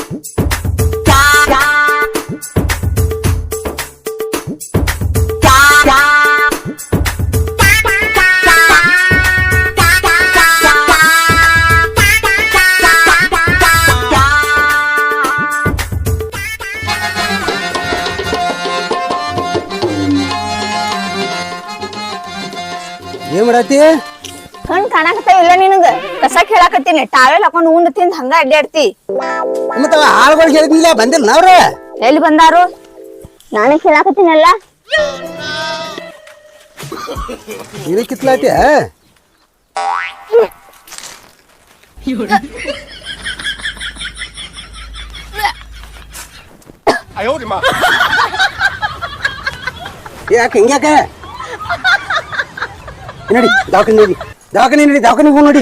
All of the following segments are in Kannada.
ಏನ್ ಮಾಡತ್ತಿ? ಕಣ್ ಕಾಣಕತ್ತ ಇಲ್ಲ ನಿನಗ ಕಸ ಕೇಳಾಕತ್ತೀನಿ. ಟಾವೆಲ್ ಹಾಕೊಂಡು ಉಂಡ್ ತಿಂದ್ ಹಂಗ ಅಡ್ಡಾಡ್ತಿ. ಮತ್ತ ಆಳ್ಗಳು ಹೇಳಿದ್ನಿಲ್ಲ ಬಂದಿಲ್ಲ ನಾವ್ರ ಎಲ್ಲಿ ಬಂದಾರು? ನಾನೇ ಕೇಳಾಕತ್ತೀನಲ್ಲ. ನೀನೇ ಕಿತ್ಲಾತಿ? ಯಾಕೆ ಹಿಂಗ್ಯಾಕೆ ನೋಡಿ ದವಾಖಾನೆ ನೋಡಿ ದವಾಖಾನೆ ಹೋಗಿ ನೋಡಿ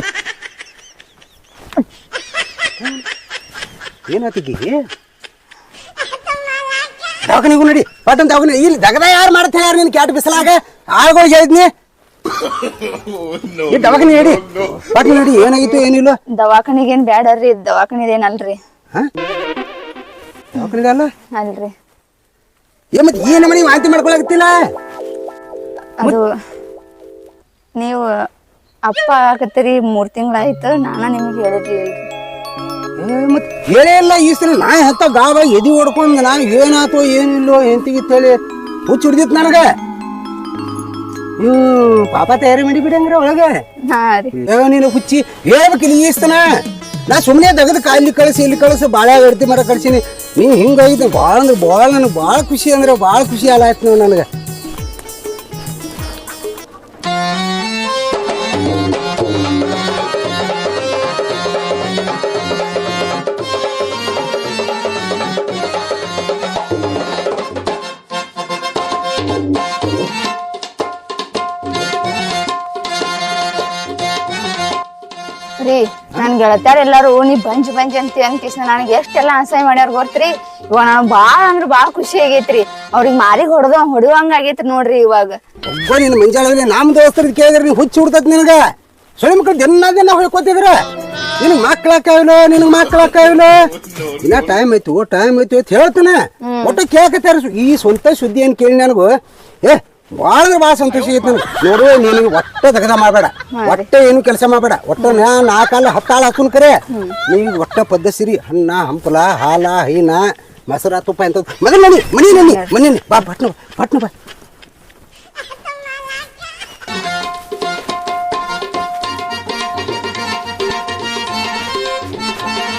ಏನಾತಿಗೆ ದವಾಖಾನಿಗೂ ನೋಡಿ ಪಟ್ಟನ್ ದವಾಖಾನೆ ಇಲ್ಲಿ ದಗದ ಯಾರು ಮಾಡ್ತಾ ಯಾರು ನೀನು ಕ್ಯಾಟ್ ಬಿಸಲಾಗ ಆಳ್ಗಳು ಹೇಳಿದ್ನಿ ದವಾಖಾನೆ ಹೇಳಿ ಪಟ್ಟ ನೋಡಿ ಏನಾಗಿತ್ತು ಏನಿಲ್ಲ ದವಾಖಾನಿಗೇನ್ ಬ್ಯಾಡ್ರಿ ದವಾಖಾನಿದೇನಲ್ರಿ ದವಾಖಾನೆ ಅಲ್ಲ ಅಲ್ರಿ ಮತ್ತೆ ಏನ ಮನೆ ವಾಂತಿ ಮಾಡ್ಕೊಳಕತ್ತಿಲ್ಲ ಅದು ನೀವು ಅಪ್ಪ ಆಗತ್ತೀರಿ 3 ತಿಂಗಳಾಯ್ತು ನಾನ ನಿಮ್ಗೆ ಹೇಳಿರ್ಲಿಲ್ರಿ ಮತ್ತೆ ಹೇಳೇ ಇಲ್ಲ ಈ ಸಲ ನಾ ಹತ್ತ ಗಾವ ಎದಿ ಹೊಡ್ಕೊಂಡ್ ನಾ ಏನಾತೋ ಏನಿಲ್ಲೋ ಎಂತಿಗಿತ್ತೇಳಿ ಹುಚ್ಚ ಹಿಡ್ದಿತ್ತು ನನಗ ಪಾಪ ತಯಾರಿ ಮಾಡಿ ಬಿಡಂಗ್ರ ಒಳಗೆ ನೀನು ಹುಚ್ಚಿ ಹೇಳ್ಬೇಕಿಲ್ಲ ಈಸ್ತನ ನಾ ಸುಮ್ಮನೆ ತೆಗೆದು ಇಲ್ಲಿ ಕಳಿಸಿ ಬಾಳೆ ಎಡ್ತಿ ಮರ ಕಳ್ಸೀನಿ ನೀ ಹಿಂಗಾಗಿದ್ದ ಭಾಳ ಅಂದ್ರೆ ಭಾಳ ನನಗೆ ಭಾಳ ಖುಷಿ ಅಂದ್ರೆ ಭಾಳ ಖುಷಿ ಆಯ್ತು ನೀವು ನನಗೆ ರೀ ನನ್ ಗೆಳತ್ಯಾರ ಎಲ್ಲಾರು ನೀ ಬಂಜ್ ಅಂತ ನನಗೆ ಎಷ್ಟೆಲ್ಲಾ ಅಸಹ್ಯ ಮಾಡ್ಯಾರ ಗೊತ್ತ್ರಿ. ಇವಾಗ ನಾನು ಬಾಳ ಅಂದ್ರ ಬಾಳ ಖುಷಿ ಆಗೈತ್ರಿ. ಅವ್ರಿಗೆ ಮಾರಿಗೆ ಹೊಡೆಯುವಂಗ ಆಗೈತ್ರಿ ನೋಡ್ರಿ. ಇವಾಗ ಒಬ್ಬ ನಿನ್ನ ಮಂಜಾಳಲ್ಲಿ ನಮ್ಮ ದೋಸ್ತರಿಗೆ ಕೇಳಿದ್ರೆ ನೀವು ಹುಚ್ಚಿ ಹುಡ್ತತ್ ನಿನಗ ಸೊಳ್ಳೆ ಮಕ್ಕಳು ದಿನ ಹೊಳ್ಕೊತಿದ್ರ ನಿನಗೆ ಮಕ್ಕಳಕ್ಕಾವಿಲ್ಲ ಇನ್ನ ಟೈಮ್ ಆಯ್ತು ಅಂತ ಹೇಳ್ತಾನೆ ಒಟ್ಟು ಕೇಳಕತ್ತಾರ. ಈ ಸ್ವಂತ ಸುದ್ದಿ ಏನ್ ಕೇಳಿ ನನಗೂ ಭಾಳ ಅಂದ್ರೆ ಭಾಳ ಸಂತೋಷ ಆಗೈತೆ ನನಗೆ. ನೋಡುವ ನೀನು ಒಟ್ಟ ತೆಗದ ಮಾಡಬೇಡ, ಒಟ್ಟ ಏನು ಕೆಲಸ ಮಾಡಬೇಡ, ಒಟ್ಟ ನಾಲ್ಕಾಲ 10 ಆಳು ಹಾಕುನ್ ಕರೆ ನೀವು ಒಟ್ಟ ಪದ್ಧಸಿರಿ ಹಣ್ಣ ಹಂಪಲ ಹಾಲ ಹೈನ ಮೊಸರ ತುಪ್ಪ ಅಂತ ಮೊದಲು ಮನಿ ಬಾ ಪಟ್ನ ಬಾ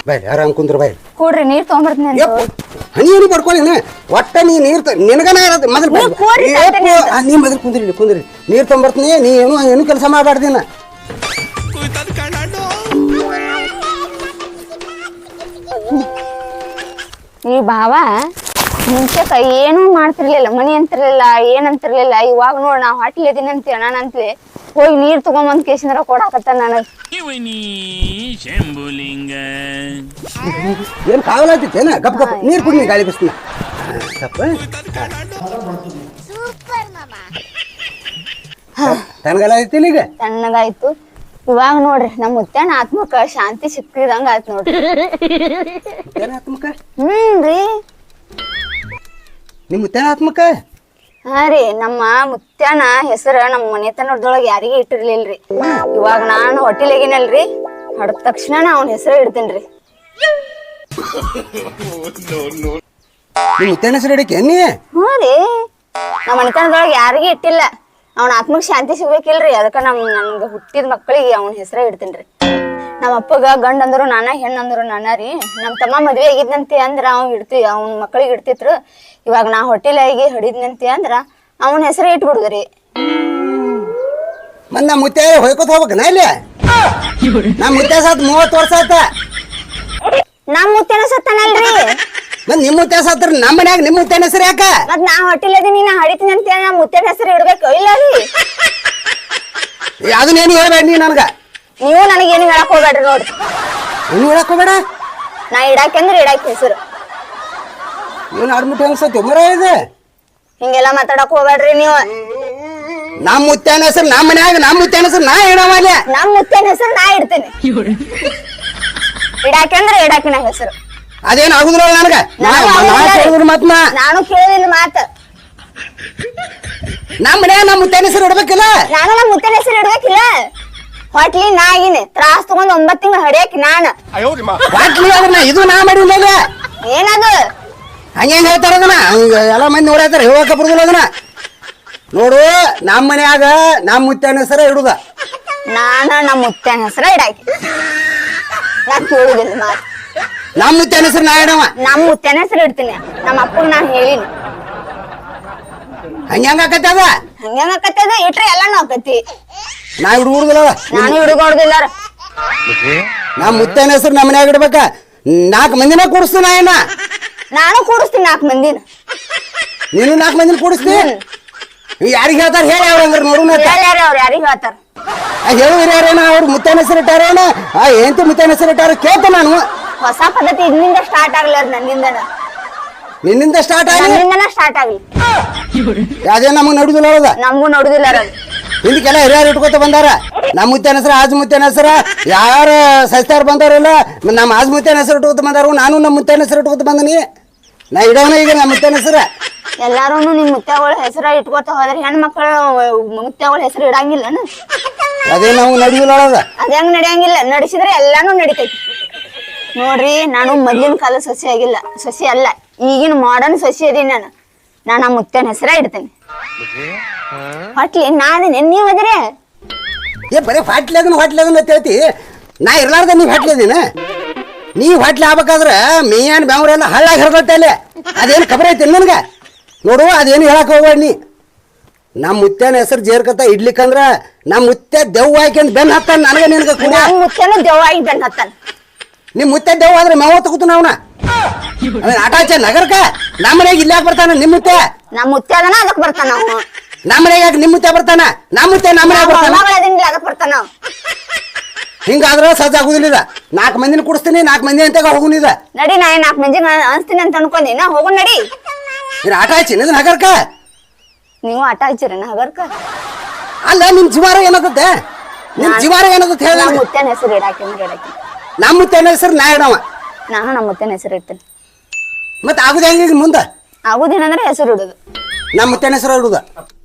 ಬಾಯ್ ಆರಾಮ್ ಕುಂದ್ರ ಬಾಯ್ ಕೊಡ್ರಿ ನೀರ್ ತಗೊಂಡ್ಬರ್ತೀನಿ. ಹನಿ ಏನು ಬರ್ಕೊಳ್ಳಿ ಒಟ್ಟ ನೀ ನೀರ್ ನಿನಗನ ಮೊದಲು ನೀ ಮೊದಲು ಕುಂದ್ರಿ ನೀರ್ ತೊಗೊಂಬರ್ತೀನಿ. ನೀ ಏನು ಕೆಲಸ ಮಾಡಬಾರ್ದಿನ. ಈ ಭಾವ ಮುಂಚೆಕ ಏನು ಮಾಡ್ತಿರ್ಲಿಲ್ಲ, ಮನಿ ಅಂತಿರ್ಲಿಲ್ಲ, ಏನಂತಿರ್ಲಿಲ್ಲ. ಇವಾಗ ನೋಡ್ ನಾವ್ ಹಾಟ್ಲಿ ಇದೀನಿ ಅಂತ ಅಣ್ಣನಂತ್ಲಿ ಹೋಗಿ ನೀರ್ ತಗೊಂಬಂದ್ ಕೇಸಿಂದ್ರ ಕೊಡಾಕತ್ತ ನನಗ್. ಏನ್ ಕಾವಲಾಗ್ತಿತ್ತೇನ ಗಪ್ ನೀರ್ ಕುಡಿ ಗಾಳಿ ಬಿಸ್ತೀನಿ ತಣ್ಣಗಾಲ ಈಗ ತಣ್ಣಗಾಯ್ತು. ಇವಾಗ ನೋಡ್ರಿ ನಮ್ ಮುತ್ಯಾನ ಆತ್ಮಕ ಶಾಂತಿ ಸಿಕ್ಕಿದಂಗ ಆಯ್ತು ನೋಡ್ರಿ. ಆತ್ಮಕ ರೀ ನಿಮ್ ಮುತ್ಯಾನ ಆತ್ಮಕ? ಹಾ ರೀ, ನಮ್ಮ ಮುತ್ಯಾನ ಹೆಸರ ನಮ್ಮ ಮನೆತನದೊಳಗ ಯಾರಿಗೂ ಇಟ್ಟಿರ್ಲಿಲ್ರಿ. ಇವಾಗ ನಾನು ಹೊಟ್ಟಿಲಾಗಿನಲ್ರಿ, ಹೊಡೆದ ತಕ್ಷಣ ಅವನ ಹೆಸರು ಇಡ್ತೀನ್ರಿ. ಮುತ್ಯಾನ ಹೆಸರು ಇಡಕ್ಕೆ? ಹ್ಞೂ ರೀ, ನಮ್ಮ ಮನೆತನದೊಳಗ ಯಾರಿಗೂ ಇಟ್ಟಿಲ್ಲ. ಅವ್ನ ಆತ್ಮಕ್ ಶಾಂತಿ ಸಿಗ್ಬೇಕಿಲ್ರಿ, ಅದಕ್ಕ ನನ್ಗ ಹುಟ್ಟಿದ ಮಕ್ಕಳಿಗೆ ಅವನ ಹೆಸರ ಇಡ್ತೀನ್ರಿ. ನಮ್ಮ ಅಪ್ಪಗ ಗಂಡ ಅಂದ್ರು ನಾನ, ಹೆಣ್ಣು ಅಂದ್ರು ನಾನ ರೀ. ನಮ್ಮ ತಮ್ಮ ಮದ್ವೆ ಆಗಿದ್ನಂತೆ ಅಂದ್ರ ಅವ್ನ ಮಕ್ಕಳಿಗೆ ಇಡ್ತಿದ್ರು. ಇವಾಗ ನಾ ಹೊಟ್ಟಿಲಾಗಿ ಹಡಿದ್ನಂತೆ ಅಂದ್ರ ಅವನ ಹೆಸರೇ ಇಟ್ಬಿಡುದ್ರಿ. ನಮ್ಮ ಮುತ್ಯ ಹೊಯ್ಕೋತ ಹೋಗ್ಬೇಕನ ಇಲ್ಲಿ? ನಮ್ಮ ಮುತ್ಯ ಸತ್ 30 ವರ್ಷ ಆತ. ನಮ್ಮ ಮುತ್ಯನ ಸತ್ತಾನಲ್ರಿ. ಮತ್ ನಿಮ್ ಮುತ್ಯ ಸತ್ರ ನಮ್ಮ ಮನ್ಯಾಗ ನಿಮ್ ಮುತ್ಯನ ಹೆಸರು ಯಾಕ? ಮತ್ ನಾ ಹೊಟ್ಟಿಲದೀನಿ, ನಾ ಹಡಿತೀನಿ ಅಂತ ನಮ್ಮ ಮುತ್ಯನ ಹೆಸರು ಇಡ್ಬೇಕು ಇಲ್ಲ ರೀ? ಅದನ್ನೇನು ಹೇಳ್ಬೇಡ ನೀ ನನ್ಗ. ನೀವು ನನಗೇನು ಹೇಳಕ್ ಹೋಗ್ಬೇಡ್ರಿ ನೋಡ್ರಿ. ಏನು ಹೇಳಕ್ ಹೋಗ್ಬೇಡ? ನಾ ಇಡಾಕಂದ್ರೆ ಇಡಾಕ ಹೆಸರು. ಏನು ಆಡ್ಬಿಟ್ಟು ಅನ್ಸತ್ತೆ ಮರ ಇದೆ. ಹಿಂಗೆಲ್ಲಾ ಮಾತಾಡಕ್ ಹೋಗ್ಬೇಡ್ರಿ ನೀವು. ನಮ್ಮ ಮುತ್ಯನ ಹೆಸರು ನಮ್ಮ ಮನ್ಯಾಗ ನಮ್ಮ ಮುತ್ಯನ ಹೆಸರು ನಾ ಇಡವಲ್ಲ. ನಮ್ಮ ಮುತ್ಯನ ಹೆಸರು ನಾ ಇಡ್ತೇನೆ. ಇಡಾಕಂದ್ರೆ ಇಡಾಕಿನ ಹೆಸರು. ಅದೇನ್ ಆಗುದಿಲ್ಲ ನನಗ ಮತ್ ನಾನು ಕೇಳಿಲ್ಲ ಮಾತ. ನಮ್ಮ ಮನ್ಯಾಗ ನಮ್ಮ ಮುತ್ತನ ಹೆಸರು ಇಡ್ಬೇಕಿಲ್ಲ. ನಾನು ನಮ್ಮ ಮುತ್ತನ ಹೆಸರು ಇಡ್ಬೇಕಿಲ್ಲ. ಹೊಟ್ಲಿ ನಾಗಿನಿ ತ್ರಾಸ್ ತಗೊಂಡ್ 9 ತಿಂಗಳು ಹಡಿಯಕಿ ನಾನು. ಹೊಟ್ಲಿ ಅದನ್ನ ಇದು ನಾ ಮಾಡಿಲ್ಲ. ಏನದು ಹಂಗ ಹೇಳ್ತಾರ ಅದನ್ನ ಎಲ್ಲ ಮಂದಿ ನೋಡಾತಾರ ಹೇಳಕ ಬರುದಿಲ್ಲ ಅದನ್ನ. ನೋಡು ನಮ್ಮ ಮನ್ಯಾಗ ನಮ್ಮ ಮುತ್ತನ ಹೆಸರ ಇಡುದ. ನಾನು ನಮ್ಮ ಮುತ್ತನ ಹೆಸರ ಇಡಾಕಿ. ನಾ ಕೇಳುದಿಲ್ಲ ಮಾತು. ನಮ್ಮ ಮುತ್ತನ ಹೆಸರು ನಾ ಇಡವ. ನಮ್ಮ ಮುತ್ತನ ಹೆಸರು ಇಡ್ತೀನಿ. ನಮ್ಮ ಅಪ್ಪಗ ನಾನು ಹೇಳಿನಿ. ಹಂಗ ಆಕತಿ ಅದ. ಹಂಗ ಆಕತ್ತದ ಇಟ್ರೆ ಎಲ್ಲಾನು ಆಕತಿ. ನಾ ಹಿಡ್ಗುಡುದಿಲ್ಲ. ನಾನು ಹಿಡ್ಕೊಡುದಿಲ್ಲ. ನಮ್ಮ ಮುತ್ತನ ಹೆಸರು ನಮ್ಮ ಮನ್ಯಾಗ ಇಡ್ಬೇಕ. 4 ಮಂದಿನ ಕೂಡಿಸ್ತೀನಿ ಏನ. ನಾನು ಕೂಡಿಸ್ತೀನಿ 4 ಮಂದಿನ. ನೀನು 4 ಮಂದಿನ ಕೂಡಿಸ್ತೀನಿ. ಯಾರಿಗೆ ಹೇಳ್ತಾರ ಹೇಳಿ ಅವ್ರ ಹಂಗಾರ ನೋಡುನ. ಅವ್ರು ಯಾರಿಗೆ ಹೇಳ್ತಾರ ಹೇಳುವಿರೇನ ಅವ್ರು ಮುತ್ತನ ಹೆಸರು ಇಟ್ಟಾರೇನ ಎಂತ ಮುತ್ತನ ಹೆಸರು ಇಟ್ಟಾರ ಕೇಳ್ತ ನಾನು. ಹೊಸ ಪದ್ಧತಿ ಇದರಿಂದ ಸ್ಟಾರ್ಟ್ ಆಗ್ಲಾರ ನನ್ನಿಂದನ. ನಿನ್ನಿಂದ ಸ್ಟಾರ್ಟ್ ಆಗಿ ನನ್ನಿಂದನ ಸ್ಟಾರ್ಟ್ ಆಗ್ಲಿ. ಯಾವ್ದೇ ನಮಗ್ ನಡುದಿಲ್ಲ ಅದ. ನಮಗೂ ನೋಡುದಿಲ್ಲ ಹಿಂದಕ್ಕೆಲ್ಲ ಹಿರಿಯರು ಇಟ್ಕೊತ ಬಂದಾರ. ನಮ್ಮ ಮುತ್ತನ ಹೆಸರು ಆಜ್ ಮುತ್ತನ ಹೆಸರ ಯಾರ ಸಸ್ತಾರ ಬಂದಾರಲ್ಲ ನಮ್ಮ ಆಜ್ ಮುತ್ತನ ಹೆಸರು ಇಟ್ಕೊತ ಬಂದಾರ. ನಾನು ನಮ್ಮ ಮುತ್ತನ ಹೆಸರು ಇಟ್ಕೊತ ಬಂದನಿ. ನಾ ಇಡವನ ಈಗ ನಮ್ಮ ಮುತ್ತನ ಹೆಸರ. ಎಲ್ಲಾರು ನಿಮ್ ಮುತ್ತೆಗಳ ಹೆಸರ ಇಟ್ಕೊತ ಹೋದ್ರೆ ಹೆಣ್ಮಕ್ಳು ಮುತ್ತೆಗಳ ಹೆಸರು ಇಡಂಗಿಲ್ಲ. ಅದೇ ನಮಗ್ ನಡುದಿಲ್ಲ ಅದ. ಅದ ಹೆಂಗ್ ನಡೆಯಂಗಿಲ್ಲ. ನಡೆಸಿದ್ರೆ ಎಲ್ಲಾನು ನಡಿತೈತಿ. ನೋಡ್ರಿ ನಾನು ಮೊದ್ಲಿನ ಕಾಲ ಸಸಿ ಆಗಿಲ್ಲ. ಸಸಿ ಅಲ್ಲ ಈಗಿನ ಮಾಡರ್ನ್ ಸಸಿ ಅದೀನಿ ನಾನು. ನಾನು ಆ ಮುತ್ತನ ಹೆಸರ ಇಡ್ತೇನೆ. ಹೊಟ್ಲಿ ನಾನೇನೆ ನೀವ್ ಅದ್ರಿ ಏ ಬರೀ ಹೊಟ್ಲಿ ಅದನ್ನ ಹೇಳ್ತಿ. ನಾ ಇರ್ಲಾರ್ದ ನೀವ್ ಹೊಟ್ಲಿ ಅದೀನ. ನೀವ್ ಹೊಟ್ಲಿ ಆಗ್ಬೇಕಾದ್ರ ಮೇಯನ್ ಬೆವ್ರೆಲ್ಲ ಹಳ್ಳಾಗಿ ಹರಿದತ್ತೆ ಅಲ್ಲಿ. ಅದೇನು ಖಬರ್ ಐತಿ ನನ್ಗ. ನೋಡು ಅದೇನು ಹೇಳಕ್ ಹೋಗ್ಬೇಡ ನೀ. ನಮ್ಮ ಮುತ್ತನ ಹೆಸರು ಜೇರ್ಕತ್ತ ಇಡ್ಲಿಕ್ಕಂದ್ರ ನಮ್ಮ ಮುತ್ತೆ ದೆವ್ವ ಹಾಕಿ ಬೆನ್ ಹತ್ತಾನ ನನಗ ನಿನ್ಗ ಕೂಡ. ನಮ್ಮ ಮುತ್ತೆನ ದೆವ್ವಾಗಿ ಬೆನ್ ಹತ್ತಾನ. ನಿಮ್ ಮುತ್ತೆ ದೆವ್ವ ಆದ್ರೆ ಮೇವ ತಗೋತು ನಾವ್ನ ಆಟ ಹಚ್ಚ ನಗರಕ್ಕ. ನಮ್ಮ ಮನೆಗೆ ಇಲ್ಲಾಕ್ ಬರ್ತಾನ ನಿಮ್ ಮುತ್ತೆ. ನಮ್ಮ ಮುತ್ತೆ ಅದನ ಅದಕ್ ಬರ್ತಾನ. ನಮ್ಮ ಮನೆಗೆ ನಿಮ್ ಮುತ್ತೆ ಬರ್ತಾನ. ನಮ್ಮ ಮುತ್ತೆ ನಮ್ಮ ಮನೆಗೆ ಬರ್ತಾನ. ಅದಕ್ ಬರ್ತಾನ. ಹಿಂಗಾದ್ರ ಸಜ್ಜ ಆಗುದಿಲ್ಲ. 4 ಮಂದಿನ ಕುಡಿಸ್ತೀನಿ. 4 ಮಂದಿ ಅಂತ ಹೋಗುನಿದ. ನಡಿ ನಾ 4 ಮಂದಿ ಅನ್ಸ್ತೀನಿ ಅಂತ ಅನ್ಕೊಂಡಿ. ನಾ ಹೋಗು ನಡಿ. ಆಟ ಹಚ್ಚಿ ನಗರಕ್ಕ. ನೀವು ಆಟ ಹಚ್ಚಿರಿ ನಗರ್ಕ. ಅಲ್ಲ ನಿಮ್ ಜೀವಾರ ಏನತ್ತೆ. ನಿಮ್ ಜೀವಾರ ಏನತ್ತ ಹೇಳ. ಮುತ್ತನ ಹೆಸರು ಇಡಾಕಿ ಇಡಾಕಿ. ನಮ್ಮ ಮುತ್ತನ ಹೆಸರು ನಾ ಇಡವ. ನಾನು ನಮ್ಮ ಮುತ್ತನ ಹೆಸರು ಇಡ್ತೇನೆ. ಮತ್ ಆಗುದ ಹೆಂಗ ಮುಂದ ಆಗುದೇನಂದ್ರೆ ಹೆಸರು ಇಡುದು. ನಮ್ಮ ಮುತ್ತನ ಹೆಸರು ಇಡುದ.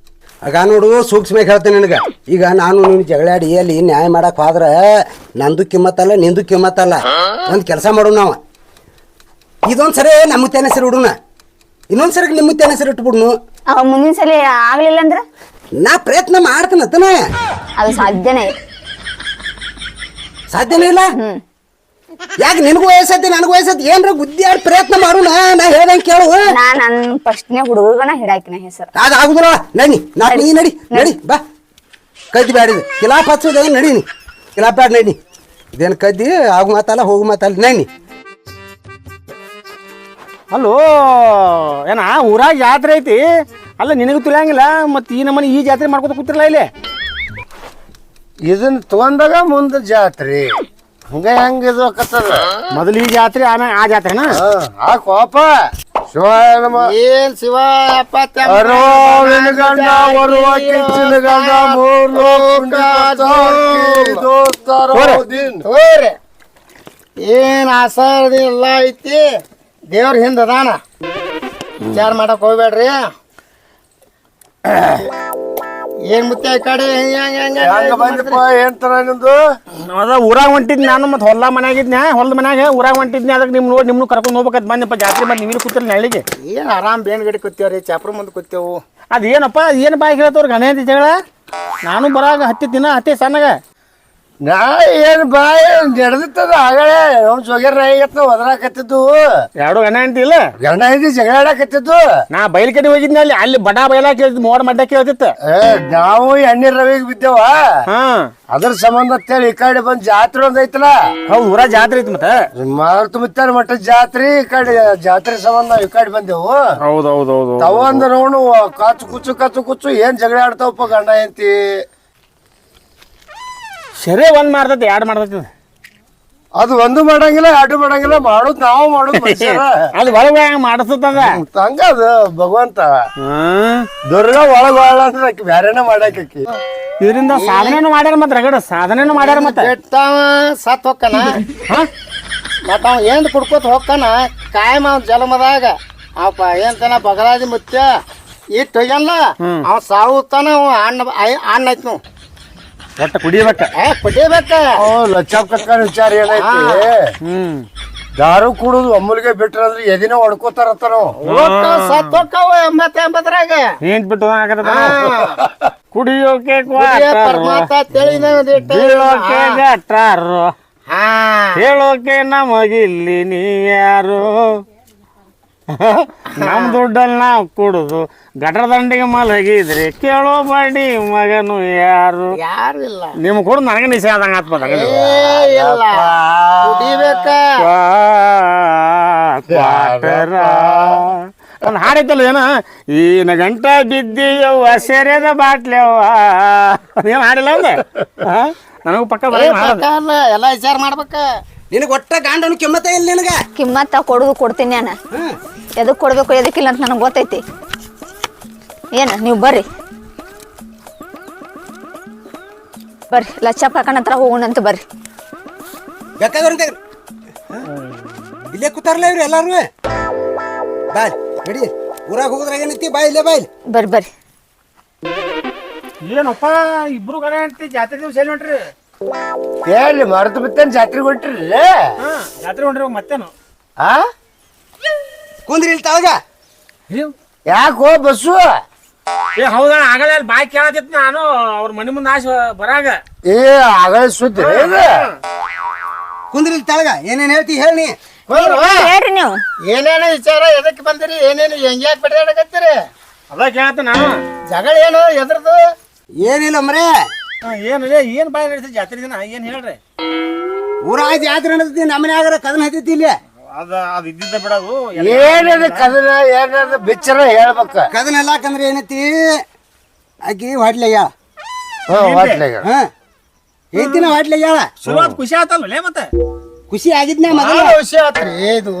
ಆಗ ನೋಡು ಸೂಕ್ಷ್ಮ ಹೇಳ್ತೇನೆ ನಿನಗ. ಈಗ ನಾನು ನೀನು ಜಗಳಾಡಿ ಅಲ್ಲಿ ನ್ಯಾಯ ಮಾಡಕ್ ಹೋದ್ರ ನಂದು ಕಿಮ್ಮತ್ತಲ್ಲ ನಿಂದು ಕಿಮ್ಮತ್ತಲ್ಲ. ಒಂದ್ ಕೆಲಸ ಮಾಡು ನಾವ. ಇದೊಂದ್ಸರಿ ನಮ್ಮ ಮುತ್ತನ ಹೆಸರು ಇಡುನ. ಇನ್ನೊಂದ್ಸರಿ ನಿಮ್ಮ ಮುತ್ತನ ಹೆಸರು ಇಟ್ಬಿಡ್ನು. ಮುಂದಿನ ಸಲ ಆಗ್ಲಿಲ್ಲ ಅಂದ್ರ ನಾ ಪ್ರಯತ್ನ ಮಾಡ್ತೇನತ್ತನ. ಅದು ಸಾಧ್ಯನೇ ಸಾಧ್ಯನೇ ಇಲ್ಲ. ಯಾಕೆ ನಿನಗೂ ವಯಸ್ಸೈತಿ ನನಗೂ ವಯಸ್ಸೈತಿ. ಏನ್ರ ಬುದ್ಧಿ ಆಡ್ ಪ್ರಯತ್ನ ಮಾಡು. ನಾ ಹೇಳ್ದಂಗೆ ಕೇಳು. ನನ್ ಫಸ್ಟ್ನೇ ಹುಡುಗನ ಹಿಡಾಕಿನ ಹೆಸರು. ಅದು ಆಗುದಿಲ್ಲ. ನಡಿ ನಡಿ ನಡಿ ಬಾ. ಕದ್ದಿ ಬ್ಯಾಡಿದ ಕಿಲಾಪ್ ಹಚ್ಚೋದ ನಡೀನಿ. ಕಿಲಾಪ್ ಬ್ಯಾಡ ನಡಿ. ಇದೇನು ಕದ್ದಿ ಆಗು ಮಾತಲ್ಲ ಹೋಗು ಮಾತಲ್ಲ ನಡಿ. ಅಲ್ಲೋ ಏನ ಊರಾಗ ಜಾತ್ರೆ ಐತಿ. ಅಲ್ಲ ನಿನಗೂ ತಿಳಿಯಂಗಿಲ್ಲ. ಮತ್ತೆ ಈ ನಮ್ಮನೆ ಈ ಜಾತ್ರೆ ಮಾಡ್ಕೊತ ಕೂತಿರಲ್ಲ ಇಲ್ಲಿ. ಇದನ್ನ ತಗೊಂಡಾಗ ಮುಂದೆ ಜಾತ್ರೆ ಹೆಂಗಿದು ಆಕತ್ತದ. ಮೊದಲು ಈ ಜಾತ್ರೆ ಆಮೇಲೆ ಆ ಜಾತ್ರೆನ. ಆ ಕೋಪ ಶಿವ ಏನ್ ಶಿವ ಏನ್ ಆಸರ್ದಿ ಎಲ್ಲ ಐತಿ. ದೇವ್ರ ಹಿಂದ ಅದಾನ. ವಿಚಾರ ಮಾಡಕ್ ಹೋಗ್ಬೇಡ್ರಿ. ಏನ್ ಮುತ್ತೆ ಕಡೆ ಏನ್ತರ ನಿಮ್ದು. ಅದ ಊರಾಗ ಹೊಂಟಿದ್ನಿ ನಾನು. ಮತ್ತೆ ಹೊಲ ಮನ್ಯಾಗಿದ್ನ. ಹೊಲದ ಮನ್ಯಾಗ ಊರಾಗ ಹೊಂಟಿದ್ನಿ. ಅದಕ್ಕೆ ನಿಮ್ ನೋಡಿ ನಿಮ್ನು ಕರ್ಕೊಂಡು ಹೋಗ್ಬೇಕಂತ ಬಂದಪ್ಪ ಜಾತ್ರೆ. ಬಂದು ನೀವೇನು ಕೂತಿರ ನಳ್ಳಿಗೆ. ಏನ್ ಆರಾಮ್ ಬೇನ್ ಗಡಿ ಕೂತೇವ್ರಿ. ಚಾಪ್ರ ಮುಂದೆ ಕೂತೇವು. ಅದೇನಪ್ಪ ಏನು ಬಾಯಿ ಹೇಳ್ತವ್ರ ಗಣ ಅಂತ ಜಗಳ. ನಾನು ಬರಾಗ ಹತ್ತಿದ್ದಿನ ಹತ್ತಿ ಸಣ್ಣಗ. ನಾ ಏನ್ ಬಾಯಿ ನಡೆದಿತ್ತದ ಆಗಲೇ. ಅವ್ನು ಜೋಗ್ಯಾರ ನಾಯಿಗತ್ನ ಒದರಾಕತ್ತಿದ್ದು. 2 ಗಣ ಅಂತಿಲ್ಲ. ಗಂಡ ಹಿಂದಿ ಜಗಳ ಆಡಕತ್ತಿದ್ದು. ನಾ ಬೈಲ್ ಕಡೆ ಹೋಗಿದ್ನಿ. ಅಲ್ಲಿ ಬಡ ಬೈಲ ಕೇಳ್ತಿದ್ ಮೋಡ ಮಡ್ಡ ಕೇಳ್ತಿತ್ತ. ನಾವು ಎಣ್ಣೆ ರವಿಗೆ ಬಿದ್ದೇವ. ಹಾ ಅದ್ರ ಸಂಬಂಧ ಅಂತೇಳಿ ಈ ಕಡೆ ಬಂದ್ ಜಾತ್ರೆ ಒಂದ್ ಐತಲ್ಲ. ಹೌದು ಊರ ಜಾತ್ರೆ ಐತಿ ಮತ್ತ. ಮಾರುತ ಮುತ್ತಾರ ಮಠದ ಜಾತ್ರೆ. ಈ ಕಡೆ ಜಾತ್ರೆ ಸಂಬಂಧ ಈ ಕಡೆ ಬಂದೆವು. ಹೌದೌದೌದು. ತಗೊಂಡ್ ನೋಡು ಕಚ್ಚು ಕುಚ್ಚು ಏನ್ ಜಗಳ ಆಡ್ತಾವಪ್ಪ ಗಂಡ ಹೆಂಡತಿ. ಸರಿ ಒಂದ್ ಮಾಡ್ತೈತಿ 2 ಮಾಡ್ತೈತಿ. ಅದು ಒಂದು ಮಾಡಂಗಿಲ್ಲ 2 ಮಾಡಂಗಿಲ್ಲ. ಮಾಡುದ್ ನಾವು ಮಾಡುದ್ ಅದು ಒಳಗ ಮಾಡಿಸ್ತದ ಹಂಗ. ಅದು ಭಗವಂತ ದುರ್ಗ ಒಳಗ ಅಂದ್ರೆ ಆಕಿ ಬ್ಯಾರೇನ ಮಾಡಾಕಿ. ಇದರಿಂದ ಸಾಧನೆನು ಮಾಡ್ಯಾರ. ಮತ್ ರಗಡ ಸಾಧನೆನು ಮಾಡ್ಯಾರ. ಮತ್ತೆ ಸತ್ ಹೊಕ್ಕನ ಮತ್ತ ಅವ ಏನ್ ಕುಡ್ಕೋತ ಹೋಗ್ತಾನ ಕಾಯಂ ಅವ್ ಜಲಮದಾಗ ಅವಪ್ಪ ಏನ್ತಾನ ಬಗಲಾದಿ ಮುತ್ಯ ಇಟ್ಟು ಹೋಗ್ಯಾನ ಅವ ಸಾವುತ್ತಾನ ಅವ ಅಣ್ಣ ಐತ್ ನಾವು ಒಟ್ಟ ಕುಡಿಬೇಕ ಪಡಿಬೇಕ ಲಚ್ಚಾಪ್ ಕಕ್ಕ ವಿಚಾರ ಏನೈತಿ ದಾರು ಕುಡುದು ಒಮ್ಮಲಿಗೆ ಬಿಟ್ರಂದ್ರೆ ಎದಿನ ಹೊಡ್ಕೋತಾರತ್ತ ನಾವು ಸತ್ತೋಕ್ಕವ 80-80 ಏನ್ ಬಿಟ್ಟು ಕುಡಿಯೋಕೆ ಪರಮಾತ್ಮ ತಿಳಿದ ಬೀಳೋಕೆ ಗಟ್ಟಾರು ಹಾ ಹೇಳೋಕೆ ನಮಗಿಲ್ಲಿ ನೀ ಯಾರು ನಮ್ ದುಡ್ಡಲ್ಲಿ ನಾವು ಕುಡುದು ಗಟರ ದಂಡಿಗೆ ಮಲಗಿದ್ರಿ ಕೇಳೋ ಬಡ್ಡಿ ಮಗನು ಯಾರು ಯಾರಿಲ್ಲ ನಿಮ್ ಕೂಡ ನನಗೆ ನಿಶೆ ಆದಂಗ ಆತ್ಮದ ಇಲ್ಲ ಕುಡಿಬೇಕ ಕ್ವಾಟರ ಒಂದು ಹಾಡೈತಲ್ಲ ಏನ ಈನ ಗಂಟ ಬಿದ್ದೀಯವ್ವ ಸೆರೆದ ಬಾಟ್ಲೆವ್ವ ಏನ್ ಹಾಡಿಲ್ಲ ಅಂದ ನನಗೂ ಪಕ್ಕ ಎಲ್ಲ ವಿಚಾರ ಮಾಡ್ಬೇಕ ನಿನಗೆ ಒಟ್ಟ ಗಾಂಡನು ಕಿಮ್ಮತ್ತ ಇಲ್ಲ ನಿನಗೆ ಕಿಮ್ಮತ್ತ ಕೊಡುದು ಕೊಡ್ತೀನಿ ನಾನು ಎದಕ್ ಕೊಡ್ಬೇಕು ಎದಕ್ಕಿಲ್ಲ ಅಂತ ನನಗೆ ಗೊತ್ತೈತಿ ಏನ ನೀವು ಬರ್ರಿ ಬರ್ರಿ ಲಚ್ಚಪ್ಪ ಕಾಕನ ಹತ್ರ ಹೋಗೋಣಂತ ಬರ್ರಿ ಬೇಕಾದ್ರೆ ಇಲ್ಲೇ ಕೂತಾರಲ್ಲ ಇವ್ರು ಎಲ್ಲಾರು ಬಾಯ್ ನಡಿ ಊರಾಗ ಹೋಗೋದ್ರಾಗ ಏನೈತಿ ಬಾಯ್ ಇಲ್ಲೇ ಬಾಯ್ ಬರ್ರಿ ಬರ್ರಿ ಏನಪ್ಪ ಇಬ್ರು ಗಣ ಅಂತಿ ಜಾತ್ರೆ ದಿವಸ ಎಲ್ಲಿ ಹೊಂಟ್ರಿ ಹೇಳಿ ಮರ್ತು ಬಿತ್ತೇನ್ ಜಾತ್ರೆಗೆ ಹೊಂಟ್ರಿ ಜಾತ್ರೆ ಹೊಂಟ್ರಿ ಮತ್ತೇನು ಆ ಕುಂದ್ರಿ ಇಲ್ಲಿ ತಾವಾಗ ಯಾಕೋ ಬಸ್ಸು ಏ ಹೌದಾ ಆಗಲೇ ಅಲ್ಲಿ ಬಾಯ್ ಕೇಳತ್ತಿತ್ತು ನಾನು ಅವ್ರ ಮನೆ ಮುಂದೆ ಆಸೆ ಬರಾಗ ಏ ಆಗ ಸುದ್ದಿ ಕುಂದ್ರಿ ಇಲ್ಲಿ ತಾವಾಗ ಏನೇನ್ ಹೇಳ್ತಿ ಹೇಳಿ ಹೇಳ್ರಿ ನೀವು ಏನೇನು ವಿಚಾರ ಎದಕ್ಕೆ ಬಂದಿರಿ ಏನೇನು ಹೆಂಗ್ಯಾಕ್ ಬಿಡ್ದಾಡಕತ್ತೀರಿ ಅದ ಕೇಳತ್ತ ನಾನು ಜಗಳ ಏನು ಎದ್ರದು ಏನಿಲ್ಲ ಮರೇ ಏನು ಏನ್ ಬಾಯ್ ನಡೆಸಿ ಜಾತ್ರೆ ದಿನ ಏನ್ ಹೇಳ್ರಿ ಊರಾಗ ಜಾತ್ರೆ ನಡೆದಿ ನಮ್ಮನೆ ಆಗರ ಕದನ ಹತ್ತೈತಿ ಇಲ್ಲಿ ಅದು ಇದ್ದಿದ್ದ ಬಿಡೋದು ಏನದ ಕದನ ಏನದ ಬಿಚ್ಚರ ಹೇಳ್ಬೇಕ ಕದನ ಎಲ್ಲಾಕಂದ್ರೆ ಏನೈತಿ ಆಕಿ ಹೊಟ್ಲೆಗ ಹೊಟ್ಲೆಗ ಹಾ ಹೇಳ್ತಿನ ಹೊಟ್ಲೆಗ ಶುರುವಾತ್ ಖುಷಿ ಆತಲ್ವೇ ಮತ್ತೆ ಖುಷಿ ಆಗಿದ್ನ ಮೊದಲ ವಿಷಯ ಆತ್ರಿ ಇದು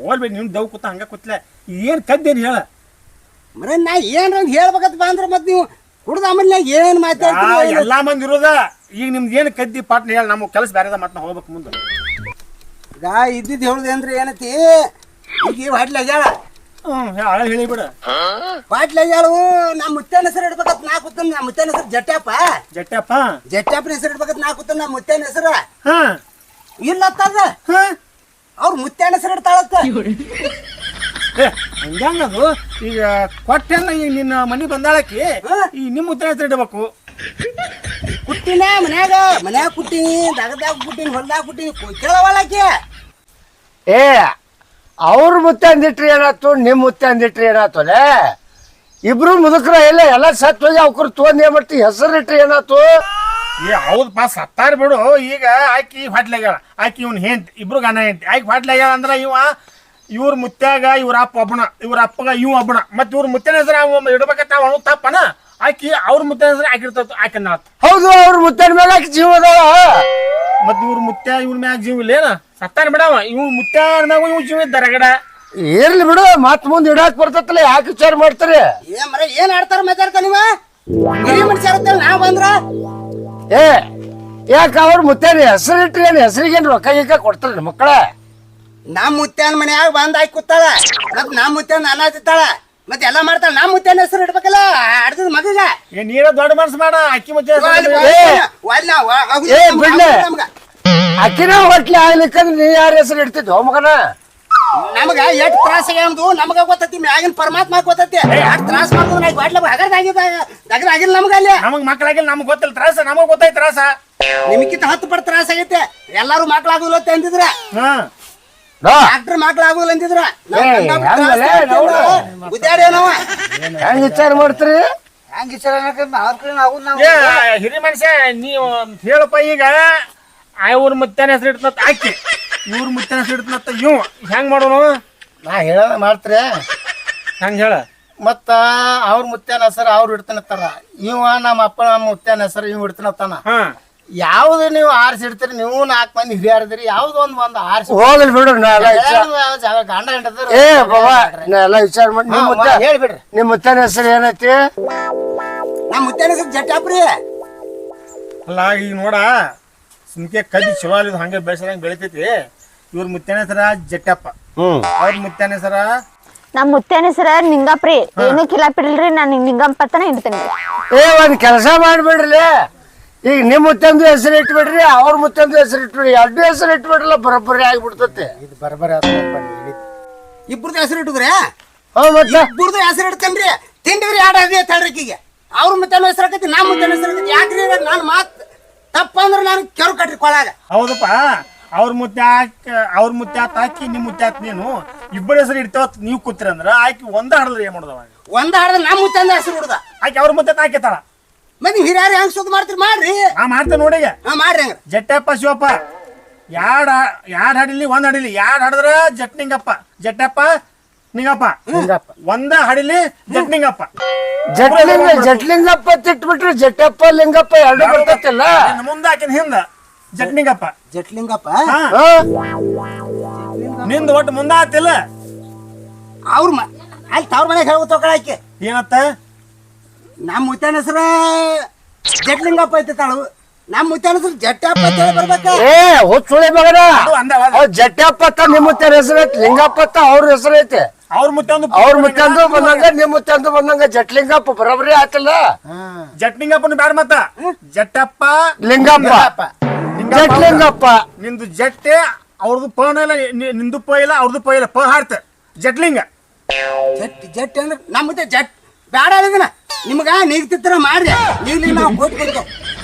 ಹೋಗ್ಬೇಡಿ ನಿಮ್ ದವ್ ಕೂತ ಹಂಗ ಕೂತ್ಲೆ ಏನ್ ಕದ್ದೇನು ಹೇಳ ಮರ ನಾ ಏನ್ರ ಹೇಳ್ಬೇಕಂತ ಬಂದ್ರ ಮತ್ ನೀವು ಕುಡ್ದ ಆಮೇಲೆ ಏನ್ ಮಾತಾಡ್ತೀರಿ ಎಲ್ಲಾ ಮಂದಿ ಇರೋದ ಈಗ ನಿಮ್ದು ಏನ್ ಕದ್ದಿ ಪಾಟ್ನ ಹೇಳ ನಮ್ಗೆ ಕೆಲಸ ಬೇರೆದ ಮತ್ ನಾ ಹೋಗ್ಬೇಕು ಮುಂದೆ ಈಗ ಇದ್ದಿದ್ದು ಹೇಳುದೇನ್ರಿ ಏನೈತಿ ಈಗ ಹೊಟ್ಲೆಗ ಹಳೆ ಹೇಳಿ ಬಿಡ ಹೊಟ್ಲೆಗ ಹೇಳು ನಮ್ಮ ಮುತ್ತನ ಹೆಸರು ಇಡ್ಬೇಕಂತ ನಾ ಕೂತನ ನಮ್ಮ ಮುತ್ತನ ಹೆಸರು ಜಟ್ಟಪ್ಪ ಜಟ್ಟಪ್ಪ ಜಟ್ಟಪ್ಪನ ಹೆಸರು ಇಡ್ಬೇಕಂತ ನಾ ಕೂತನ ನಮ್ಮ ಮುತ್ತನ ಹೆಸರು ಹಾ ಇಲ್ಲ ಅಂತದ ಅವ್ರ ಮುತ್ತನ ಹೆಸರು ಇಡ್ತಾಳತ್ತ ಹಂಗದು ಈಗ ಕೊಟ್ಟೆಲ್ಲ ಈಗ ನಿನ್ನ ಮನಿ ಬಂದಾಳಕ್ಕೆ ಈ ನಿಮ್ಮ ಉತ್ತರ ಹೆಸರು ಇಡಬೇಕು ಕುಟ್ಟಿನ ಮನ್ಯಾಗ ಕುಟ್ಟಿನಿ ದಗದಾಗ ಕುಟ್ಟಿನಿ ಹೊಲ್ದಾಗ ಕುಟ್ಟಿನಿ ಕೇಳವಳಕ್ಕೆ ಏ ಅವ್ರ ಮುತ್ತೆ ಅಂದಿಟ್ರಿ ಏನಾಯ್ತು ನಿಮ್ ಮುತ್ತೆ ಅಂದಿಟ್ರಿ ಏನಾಯ್ತಲೆ ಇಬ್ರು ಮುದುಕ್ರ ಎಲ್ಲ ಸತ್ ಹೋಗಿ ಅವ್ರ ತೊಗೊಂಡ್ ಏನ್ ಮಾಡ್ತಿ ಹೆಸರು ಇಟ್ರಿ ಏನಾಯ್ತು ಏ ಹೌದ್ ಪಾಸ್ ಸತ್ತಾರ ಬಿಡು ಈಗ ಆಕಿ ಹೊಟ್ಲಾಗ್ಯಾಳ ಆಕಿ ಇವ್ನ ಹೆಂಟ್ ಇಬ್ರು ಗಣ ಹೆಂಟ್ ಆಕಿ ಹೊಟ್ಲಾಗ್ಯಾಳ ಅಂದ್ರ ಇವ್ರ ಮುತ್ಯಾಗ ಇವ್ರ ಅಪ್ಪ ಒಬ್ಬನ ಇವ್ರ ಅಪ್ಪಗ ಇವ್ ಒಬ್ಬನ ಮತ್ ಇವ್ರ ಮುತ್ತನ ಹೆಸರು ಇಡ್ಬೇಕಂತ ಅವನು ತಪ್ಪನ ಆಕಿ ಅವ್ರ ಮುತ್ತನ ಹೆಸರು ಆಕಿರ್ತದ ಆಕೆ ಹೌದು ಅವ್ರ ಮುತ್ತನ ಮೇಲೆ ಆಕಿ ಜೀವ ಅದಾವ ಮತ್ ಇವ್ರ ಮುತ್ಯ ಇವ್ರ ಮ್ಯಾಗ ಜೀವ ಇಲ್ಲೇನ ಸತ್ತಾನ ಬಿಡವ ಇವ್ ಮುತ್ಯ ಮ್ಯಾಗ ಇವ್ ಜೀವ ಇದ್ದ ರಗಡ ಇರ್ಲಿ ಬಿಡು ಮತ್ ಮುಂದ್ ಇಡಾಕ್ ಬರ್ತೈತಲ್ಲ ಯಾಕೆ ವಿಚಾರ ಮಾಡ್ತಾರೆ ಏನ್ ಆಡ್ತಾರ ಮಾತಾಡ್ತಾರ ನೀವ ಹಿರಿಯ ಮನುಷ್ಯರ ನಾವ್ ಬಂದ್ರ ಏ ಯಾಕ ಅವ್ರ ಮುತ್ತೇನ ಹೆಸರು ಇಟ್ರಿ ಏನ್ ಹೆಸರಿಗೇನ್ ರೊಕ್ಕ ಗಿಕ್ಕ ಕೊಡ್ತಾರ ಮಕ್ಕಳ ನಮ್ ಮುತ್ಯಾನ ಮನ್ಯಾಗ ಬಂದ್ ಆಕಿ ಕೂತಾಳ ಮತ್ ನಮ್ ಮುತ್ಯಾನ ಅನ್ನ ತಿತ್ತಾಳ ಮತ್ ಎಲ್ಲಾ ಮಾಡ್ತಾಳ ನಮ್ ಮುತ್ಯಾನ ಹೆಸರು ಇಡ್ಬೇಕಲ್ಲ ಆಡ್ತದ ಮಗಗ ಏ ನೀರ ದೊಡ್ಡ ಮನ್ಸು ಮಾಡ ಅಕ್ಕಿ ಮುತ್ಯ ಅಕ್ಕಿನ ಹೊಟ್ಲಿ ಆಗ್ಲಿಕ್ಕಂದ್ರೆ ನೀ ಯಾರ ಹೆಸರು ಇಡ್ತಿದ್ವು ಮಗನ ನಮಗ ಎಷ್ಟ್ ತ್ರಾಸ ಆಗ್ಯಾವ ನಮಗ ಗೊತ್ತೈತಿ ಮ್ಯಾಗಿನ ಪರಮಾತ್ಮ ಗೊತ್ತೈತಿ ಅಷ್ಟ್ ತ್ರಾಸ ಮಾಡ್ಕೊಂಡ್ ಬಾಟ್ಲ ಆಗಿಲ್ಲ ನಮಗ ಅಲ್ಲಿ ನಮಗ್ ಮಕ್ಳಾಗಿಲ್ಲ ನಮಗ್ ಗೊತ್ತಿಲ್ಲ ತ್ರಾಸ ನಮಗ್ ಗೊತ್ತೈತಿ ತ್ರಾಸ ನಿಮಗಿಂತ 10 ಪಟ್ಟು ತ್ರಾಸ ಆಗೈತೆ ಎಲ್ಲಾರು ಮಕ್ಳಾಗುದಿಲ್ಲ ಅಂತ ಅಂದಿದ್ರ ಹಾ ಡಾಕ್ಟರ್ ಮಕ್ಳಾಗುದಿಲ್ಲ ಅಂದಿದ್ರ ಗುದ್ದಾಡೇನವ ಹೆಂಗ್ ವಿಚಾರ ಮಾಡ್ತೀರಿ ಹೆಂಗ್ ವಿಚಾರ ಏ ಹಿರಿ ಮನುಷ್ಯ ನೀವು ಹೇಳಪ್ಪ ಈಗ ಅವ್ರ ಮುತ್ತನ ಹೆಸರು ಇಡ್ತತ್ ಆಕಿ ಇವ್ರ ಮುತ್ತನ ಹೆಸರು ಇಡ್ತನತ್ತ ಇವ್ ಹೆಂಗ್ ಮಾಡೋನು ನಾ ಹೇಳೋದ ಮಾಡ್ತೀರಿ ಹೆಂಗ್ ಹೇಳ ಮತ್ತ ಅವ್ರ ಮುತ್ಯಾನ ಹೆಸರು ಅವ್ರು ಇಡ್ತಾನತ್ತಾರ ಇವ ನಮ್ಮ ಅಪ್ಪ ನಮ್ಮ ಮುತ್ಯಾನ ಹೆಸರು ಇವ್ ಇಡ್ತಾನತ್ತಾನ ಹಾ ಯಾವ್ದು ನೀವು ಆರಿಸಿಡ್ತೀರಿ ನೀವು 4 ಮಂದಿ ಹಿರಿಯರಿದ್ರಿ ಯಾವ್ದು ಒಂದ್ ಆರಿಸಿ ಹೋಗ್ಲಿ ಬಿಡು ನಾ ಎಲ್ಲ ಗಂಡ ಗಂಡದ್ರ ಏ ಬಾಬಾ ನಾ ಎಲ್ಲ ವಿಚಾರ ಮಾಡಿ ನಿಮ್ ಮುತ್ತ ಹೇಳ್ಬಿಡ್ರಿ ನಿಮ್ ಮುತ್ತನ ಹೆಸರು ಏನೈತಿ ನಮ್ಮ ಮುತ್ಯಾನ ಹೆಸರು ಜಟ್ಟಾಪ್ರಿ ಅಲ್ಲ ಈಗ ನೋಡ ಸುಮ್ಕೆ ಕದ್ದಿ ಶಿವಾಲಿದ್ ಹಂಗೆ ಬೆಳೆಸಂಗ್ ಬೆಳಿತೈತಿ ಇವ್ರ ಮುತ್ತನ ಹೆಸರ ಜಟ್ಟಪ್ಪ, ಅವ್ರ ಮುತ್ತನ ಹೆಸರ ನಮ್ ಮುತ್ತೇನ ಹೆಸರ ನಿಂಗಪ್ರಿ. ಏನು ಕಿಲಾಪಿಲ್ರಿ, ನಾನ್ ನಿಂಗಪ್ಪತ್ತನ ಹಿಡ್ತೇನೆ. ಏ ಒಂದ್ ಕೆಲಸ ಮಾಡ್ಬಿಡ್ರಿ, ಈಗ ನಿಮ್ ಮುತ್ತಂದು ಹೆಸರು ಇಟ್ಬಿಡ್ರಿ, ಅವ್ರ ಮುತ್ತಂದು ಹೆಸರು ಇಟ್ಬಿಡ್ರಿ, ಎರಡು ಹೆಸರು ಇಟ್ಬಿಡ್ರಲ್ಲ ಬರೋಬ್ಬರಿ ಆಗ್ಬಿಡ್ತತೆ. ಇದು ಬರಬರಿ ಇಬ್ರದ್ದು ಹೆಸರು ಇಟ್ಟಿದ್ರೆ ಮತ್ತೆ ಇಬ್ರದ್ದು ಹೆಸರು ಇಡ್ತೇನ್ರಿ. ತಿಂಡಿವ್ರಿ ಎರಡು ಅದೇ ತಳ್ರಿಕಿಗೆ ಅವ್ರ ಮುತ್ತನ ಹೆಸರು ಆಕೈತಿ, ನಮ್ಮ ಮುತ್ತನ ಹೆಸರು ಆಕೈತಿ. ಯಾಕ್ರಿ ನಾನು ಮಾತ್ ತಪ್ಪಂದ್ರೆ ನಾನು ಕೆರು ಕಟ್ರಿ ಕೊಳಾಗ. ಹೌದಪ್ಪ. ಅವ್ರ ಮುತ್ಯಾತ ಆಕಿ ನಿಮ್ ಮುತ್ಯಾತ ನೀನು ಇಬ್ಬರ ಹೆಸರು ಇಡ್ತಾವ ನೀವ್ ಕೂತ್ರಿ ಅಂದ್ರ ಆಕಿ ಒಂದ ಹಡದ್ರಿ ಏನ್ ಮಾಡೋದವ? ಒಂದ ಹಾಡ್ದ ನಮ್ಮ ಮುತ್ತನ ಹೆಸರು ಹುಡ್ದ ಆಕಿ ಅವ್ರ ಮುತ್ಯಾತ ಹಾಕಿತಾಳ. ಮತ್ತೆ ನೀವು ಹಿರಿಯರು ಹೆಂಗ್ ಸುದ್ದಿ ಮಾಡ್ತೀರಿ ಮಾಡ್ರಿ. ನಾ ಮಾಡ್ತೇನೆ ನೋಡಿಗ. ಹಾ ಮಾಡ್ರಿ ಹಂಗ. ಜಟ್ಟಪ್ಪ ಶಿವಪ್ಪ ಯಾಡ್ ಹಡಿಲಿ ಒಂದ್ ಹಡಿಲಿ, ಯಾಡ್ ಹಡದ್ರ ಜಟ್ನಿಂಗಪ್ಪ, ಜಟ್ಟಪ್ಪ ನಿಂಗಪ್ಪ, ಒಂದ ಹಡಿಲಿ ಜಟ್ನಿಂಗಪ್ಪ. ಜಟ್ಲಿಂಗಪ್ಪ ತಿಟ್ಬಿಟ್ರಿ, ಜಟ್ಟಪ್ಪ ಲಿಂಗಪ್ಪ ಎರಡು ಬರ್ತೈತಿಲ್ಲ. ಮುಂದ ಆಕಿನ ಹಿಂದ ಜಟ್ನಿಂಗಪ್ಪ, ಜಟ್ಲಿಂಗಪ್ಪ. ನಿಂದ ಒಟ್ಟು ಮುಂದ ಆತಿಲ್ಲ. ಅವ್ರ ಅಲ್ಲಿ ತವ್ರ ಮನೆಗೆ ಹೇಳ್ಕೊತ ಆಕೆ ಏನತ್ತ? ನಮ್ಮ ಮುತ್ತನ ಹೆಸರ ಜಟ್ಲಿಂಗಪ್ಪ ಐತಿ ತಾಳು, ನಮ್ಮ ಮುತ್ತನ ಹೆಸರು ಜಟ್ಟಪ್ಪ ಅಂತ ಹೇಳಿ ಬರ್ಬೇಕ. ಏ ಹುಚ್ಚುಳಿ ಮಗನ, ಅದು ಅಂದವ. ಜಟ್ಟಪ್ಪ ಅತ್ತ ನಿಮ್ ಮುತ್ತನ ಹೆಸರು ಐತಿ, ಲಿಂಗಪ್ಪ ಅತ್ತ ಅವ್ರ ಹೆಸರು ಐತಿ. ಅವ್ರ ಮುತ್ತಂದು ಬಂದಂಗ ನಿಮ್ ಮುತ್ತಂದು ಬಂದಂಗ ಜಟ್ಲಿಂಗಪ್ಪ ಬರೋಬ್ಬರಿ ಆತಲ್ಲ. ಜಟ್ನಿಂಗಪ್ಪನ ಬ್ಯಾಡ ಮತ್ತ ಜಟ್ಟಪ್ಪ ಲಿಂಗಪ್ಪ ಜಟ್ಲಿಂಗಪ್ಪ. ನಿಂದು ಜಟ್ಟೆ ಅವ್ರದ್ದು ಪ ಇಲ್ಲ, ನಿಂದು ಪ ಇಲ್ಲ, ಅವ್ರದ್ದು ಪ ಇಲ್ಲ, ಪ ಹಾಡ್ತ ಜಟ್ಲಿಂಗ. ಜಟ್ ಅಂದ್ರೆ ನಮ್ಮ ಮುತ್ತೆ ಜಟ್ ಬ್ಯಾಡ ಹೇಳಿದನ ನಿಮ್ಗ ನೀಗ್ತಿತ್ರ ಮಾಡ್ರಿ. ನೀಗ್ಲಿ ನಾವು ಕೋಟಿ ಕೊಡ್ತೇವೆ.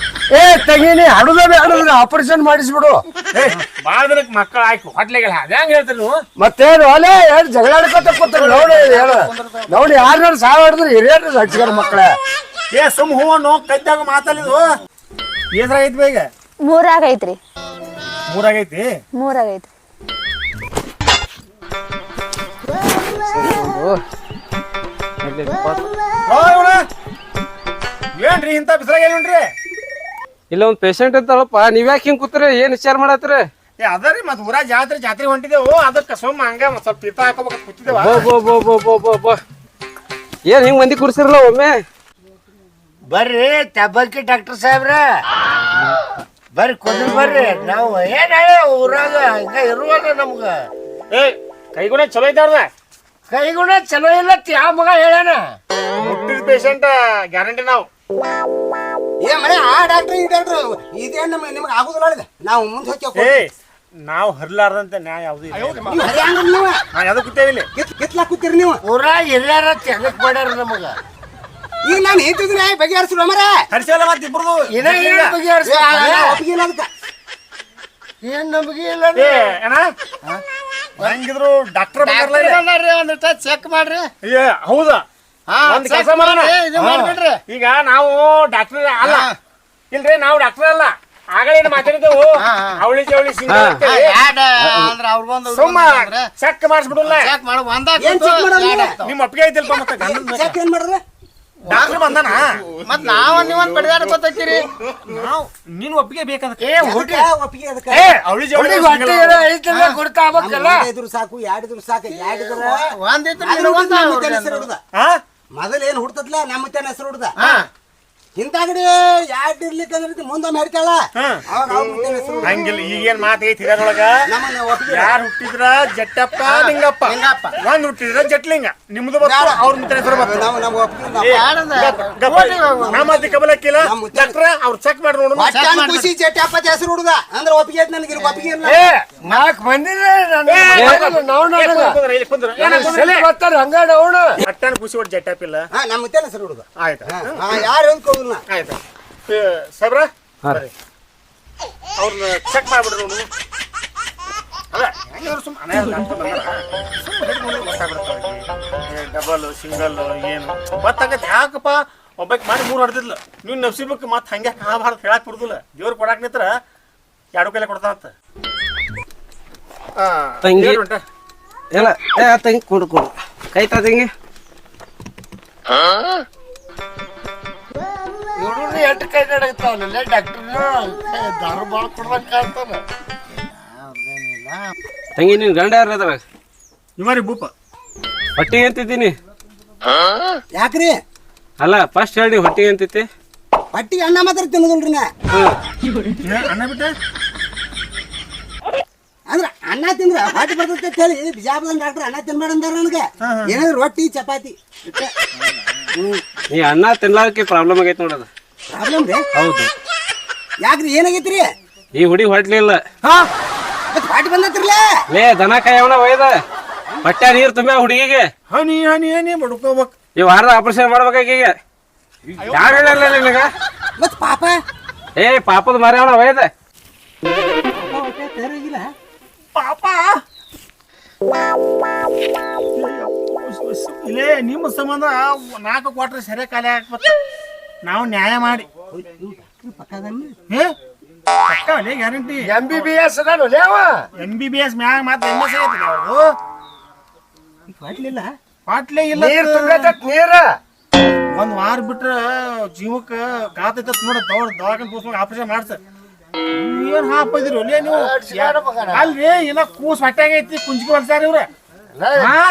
ಏ ತಂಗಿನಿ ಹಡುದ್ರೆ ಆಪರೇಷನ್ ಮಾಡಿಸ್ಬಿಡು. ಬಾಳ ದಿನಕ್ಕೆ ಮಕ್ಕಳು ಆಯ್ತು ಹೊಟ್ಲೆಗಳ ಹೆಂಗ್ ಹೇಳ್ತೀರಿ ನೀವು? ಮತ್ತೇನು ಅಲ್ಲೇ ಎರಡು ಜಗಳ ಆಡ್ಕೊತ ಕೂತಾರೆ ನೋಡಿ. ಹೇಳು ನೋಡಿ, ಯಾರು ಸಾವು ಹಿಡಿದ್ರು ಹಿರಿಯರು ಹಚ್ಚಿಗಾರ ಮಕ್ಕಳೇ. ಏ ಸುಮ್ ಹೂವನ್ನು ಕೈದಾಗ ಮಾತಾಡಿದ್ವು. ಎದ್ರಾಗೈತಿ ಬೇಗ? ಮೂರಾಗೈತ್ರಿ. ಮೂರಾಗೈತಿ. ಮೂರಾಗೈತ್ರಿ. ಏನ್ರಿ ಇಂತ ಬಿಸಿಲಾಗ ಏನ್ರಿ? ಇಲ್ಲ ಒಂದ್ ಪೇಷಂಟ್ ಇರ್ತಾರಪ್ಪ, ನೀವ್ಯಾಕೆ ಹಿಂಗ್ ಕೂತ್ರಿ? ಏನ್ ವಿಚಾರ ಮಾಡತ್ರಿ? ಏ ಅದರಿ ಮತ್ ಊರ ಜಾತ್ರೆ ಹೊಂಟಿದೆವು, ಅದಕ್ಕೆ ಸುಮ್ಮ ಹಂಗ ಸ್ವಲ್ಪ ಪಿತ ಹಾಕೋಬೇಕು ಕೂತಿದ್ದೇವ. ಏನ್ ಹಿಂಗ್ ಮಂದಿ ಕುರ್ಸಿರಲ್ಲ ಒಮ್ಮೆ? ಬರ್ರಿ ತಬ್ಬಕ್ಕಿ ಡಾಕ್ಟರ್ ಸಾಹೇಬ್ರ, ಬರ್ರಿ ಕುಂದ್ರ ಬರ್ರಿ. ನಾವು ಏನ ಊರಾಗ ಹಿಂಗ ಇರುವಲ್ಲ ನಮ್ಗ. ಏ ಕೈಗುಣ ಚಲೋ ಐತಾರ್ದ? ಕೈಗುಣ ಚಲೋ ಇಲ್ಲ ಯಾವ ಮಗ ಹೇಳಣ? ಮುಟ್ಟಿದ ಪೇಷಂಟ್ ಗ್ಯಾರಂಟಿ ನಾವು. ಏ ಮನೆ ಆ ಡಾಕ್ಟ್ರ್ ಈ ಡಾಕ್ಟ್ರ್ ಇದೇನ್ ನಿಮ್ಗೆ ಆಗುದಿಲ್ಲ. ನಾವು ಮುಂದೆ ಹೋಗ್ತೇವೆ. ಏ ನಾವು ಹರ್ಲಾರ್ದಂತೆ ನ್ಯಾಯ ಯಾವ್ದು ಇಲ್ಲ. ನೀವು ಹರಿಯಾಂಗ ನೀವು ನಾ ಯಾವ್ದು ಕೂತೇವಿ ಇಲ್ಲಿ. ಕಿತ್ಲಾ ಕೂತೀರಿ ನೀವು. ಊರಾಗ ಹಿರಿಯರ ತೆಗಕ್ ಮಾಡ್ಯಾರ ನಮಗ. ಈಗ ನಾನು ಹೇಳ್ತಿದ್ದೀನಿ ಬಗೆಹರಿಸಿಲ್ಲ ಮರ. ಹರಿಸಲ್ಲ ಮತ್ತೆ ಇಬ್ರದು ಒಪ್ಪಿಗೆ ಒಪ್ಪಿಗೆ ಅದಕ್ಕೆ ಏನ್ ನಂಬಿಕೆ ಇಲ್ಲ. ಏ ಅಣ್ಣ ಹೆಂಗಿದ್ರು ಡಾಕ್ಟರ್ ಒಂದಿಷ್ಟ ಚೆಕ್ ಮಾಡ್ರಿ. ಏ ಹೌದಾ? ಒಂದ್ ಕೆಲಸ ಮಾಡೋಣ, ಮಾಡ್ಬಿಡ್ರಿ. ಈಗ ನಾವು ಡಾಕ್ಟರ್ ಅಲ್ಲ ಇಲ್ರಿ, ನಾವು ಡಾಕ್ಟರ್ ಅಲ್ಲ. ಆಗಲೇ ಮಾತಾಡಿದೆವು ಅವಳಿ ಜವಳಿ ಸುಮ್ಮ ಚೆಕ್ ಮಾಡಿಸ್ಬಿಡಲ್ಲ. ಚೆಕ್ ಮಾಡಿ ಏನ್ ಚೆಕ್ ಮಾಡೋದು? ನಿಮ್ ಒಪ್ಪಿಗೆ ಐತಿಲ್ಪ ಮತ್ತೆ ಚೆಕ್ ಏನ್ ಮಾಡಿದ್ರೆ ಡಾಕ್ಟರ್ ಬಂದಾನ ಮತ್ ನಾವ್ ನೀವೊಂದ್ ಬಡಿದಾಡ ಗೊತ್ತೈತಿರಿ. ನಾವು ನಿನ್ ಒಪ್ಪಿಗೆ ಬೇಕಂತ. ಒಪ್ಪಿಗೆ ಅದಕ್ಕೆ ಏ ಅವಳಿ ಜವಳಿ ಗುರ್ತಾಗಲ್ಲ. ಇದ್ರು ಸಾಕು, ಎರಡಿದ್ರು ಸಾಕು. ಎರಡಿದ್ರ ಒಂದಿತ್ತು ಮೊದಲ ಏನ್ ಹುಡ್ತದ್ಲ ನಮ್ಮ ಮುತ್ತನ ಹೆಸರು ಹುಡ್ದ. ಹಿಂದಾಗಡಿ ಯಾಡ್ ಇರ್ಲಿಕ್ಕೆ ಮುಂದೊಮ್ಮೆ ಹೇಳ್ತಾಳ. ಹಂಗಿಲ್ಲ, ಈಗೇನ್ ಮಾತೈತಿ ಹಿರಿಯರೊಳಗ. ಯಾರು ಹುಟ್ಟಿದ್ರ ಜಟ್ಟಪ್ಪ ಲಿಂಗಪ್ಪ, ಒಂದ್ ಹುಟ್ಟಿದ್ರ ಜಟ್ಲಿಂಗ. ನಿಮ್ದು ಬರ್ತದ, ಅವ್ರ ಮುತ್ತನ ಹೆಸರು ಬರ್ತದ. ನಮ್ಮಲ್ಲಿ ಕಬಲಕ್ಕಿಲ್ಲ ಡಾಕ್ಟ್ರ ಅವ್ರು ಚೆಕ್ ಮಾಡಿ ನೋಡು. ಖುಷಿ ಜಟ್ಟಪ್ಪ ಹೆಸರು ಹುಡ್ದ ಅಂದ್ರೆ ಒಪ್ಪಿಗೆ ಐತಿ ನನಗೆ. ಒಪ್ಪಿಗೆ ಇಲ್ಲ. ನಾಲ್ಕು ಮಂದಿ ಹಂಗ ಅಟ್ಟನ ಖುಷಿ ಒಟ್ಟು ಜಟ್ಟಪ್ಪಿಲ್ಲ. ನಮ್ಮ ಮುತ್ತನ ಹೆಸರು ಹುಡ್ದ. ಆಯ್ತಾ? ಯಾರು ಅಂದ್ಕೋದಿಲ್ಲ. ಆಯ್ತಾ ಸಾಬ್ರ ಅವ್ರನ್ನ ಚೆಕ್ ಮಾಡ್ಬಿಡ್ರಿ ನೋಡು. ಅಲ್ಲ ಹೆಂಗಿದ್ರು ಸುಮ್ಮನೆ ಡಬಲ್ ಸಿಂಗಲ್ ಏನು ಗೊತ್ತಾಗತ್ತೆ. ಯಾಕಪ್ಪ ಒಬ್ಬಕ್ಕೆ ಮಾಡಿ 3 ಹೊಡೆದಿದ್ಲು, ನೀವು ನಬ್ಸಿಬೇಕು ಮತ್ತೆ ಹಂಗೆ ಕಾಬಾರ್ದು ಹೇಳಕ್ ಬಿಡುದಿಲ್ಲ. ದೇವ್ರು ಕೊಡಾಕ್ ನಿತ್ರ 2 ಕೈಲೆ ಕೊಡ್ತಾನಂತ. ತಂಗಿ ಇಲ್ಲ ತಂಗಿ ಕೊಡು ಕೊಡು ಕೈತಾ ತಂಗಿ. ಇವ್ರು ಎಷ್ಟು ಕೈ ನಡಗತಾವಲ್ಲ ಡಾಕ್ಟರ್, ದಾರು ಬಾಳ್ ಕೊಡ್ಬೇಕ ಅಂತಾನ. ತಂಗಿ ನಿನ್ ಗಂಡ ಯಾರ ಅದ್ರಾಗ? ಇಮಾರಿ ಬೂಪ ಹೊಟ್ಟಿಗೆ ಅಂತಿದ್ದೀನಿ. ಯಾಕ್ರಿ? ಅಲ್ಲ ಫಸ್ಟ್ ಹೇಳಿ ಹೊಟ್ಟಿಗೆ ಅಂತೈತಿ. ಹೊಟ್ಟಿಗೆ ಅನ್ನ ಮಾತ್ರ ತಿನ್ನೋದಿಲ್ರಿ ನಾ. ಅನ್ನ ಬಿಟ್ಟ ಅಂದ್ರ ಅನ್ನ ತಿಂದ್ರ ಹೊಟ್ಟೆ ಬರ್ತೈತೆ ಅಂತ ಹೇಳಿ ಬಿಜಾಪುರದ ಡಾಕ್ಟರ್ ಅನ್ನ ತಿನ್ಬೇಡ ಅಂದಾರ ನನಗೆ ಏನಾದ್ರು ರೊಟ್ಟಿ ಚಪಾತಿ ಈ ಅನ್ನ ತಿನ್ಲಾರ್ದಕ್ಕೆ ಪ್ರಾಬ್ಲಮ್ ಆಗೈತೆ ನೋಡೋದು. ಪ್ರಾಬ್ಲಮ್ ರೀ ಹೌದು, ಯಾಕ್ರಿ ಏನಾಗೈತ್ರಿ ಈ ಹುಡುಗಿ ಹೊಟ್ಲಿಲ್ಲ. ಮತ್ತೆ ಹೊಟ್ಟೆ ಬಂದತ್ರಲ್ಲ ಲೇ ದನ ಕಾಯವನ ಒಯ್ದ ಹೊಟ್ಟೆ ನೀರು ತುಂಬ ಹುಡುಗಿಗೆ. ಹನಿ ಹನಿ ಹನಿ ಬಡ್ಕೋಬೇಕು. ಈ ವಾರದ ಆಪರೇಷನ್ ಮಾಡ್ಬೇಕಾಗ ಈಗ ಯಾರು ಹೇಳಿಲ್ಲ ನಿನಗ? ಮತ್ ಪಾಪ ಏ ಪಾಪದ ಮಾರಿ ಅವನ ಒಯ್ದ. ಪಾಪ ಇಲ್ಲೇ ನಿಮ್ಮ ಸಂಬಂಧ 4 ಕ್ವಾರ್ಟರ್ ಸೆರೆ ಖಾಲಿ ಹಾಕ್ಬೇಕು. ನಾವು ನ್ಯಾಯ ಮಾಡಿ ಗ್ಯಾರಂಟಿ MBBS ಅದಾನು ಲೇ ಅವ. MBBS ಮ್ಯಾಗ ಮತ್ತೆ MS ಐತಿ ಅವ್ರು. ಹೊಟ್ಲಿಲ್ಲ ಪಾಟ್ಲೆ ಇಲ್ಲ. ನೀರ್ ತುಂಬೈತತ್ ನೀರ. ಒಂದ್ ವಾರ ಬಿಟ್ರ ಜೀವಕ್ಕ ಗಾತೈತ ನೋಡ ದವಾಖಾನೆ ತೋರ್ಸ್ಕೊಂಡು ಆಪರೇಷನ್ ಮಾಡ್ಸ. ಏನ್ ಹಾಪದಿರಿ ಒಳ್ಳೆ ನೀವು? ಅಲ್ರಿ ಇಲ್ಲ ಕೂಸ್ ಹೊಟ್ಯಾಗ ಐತಿ ಕುಂಜಿಗೆ ಹೊಲ್ಸಾರ ಇವ್ರ.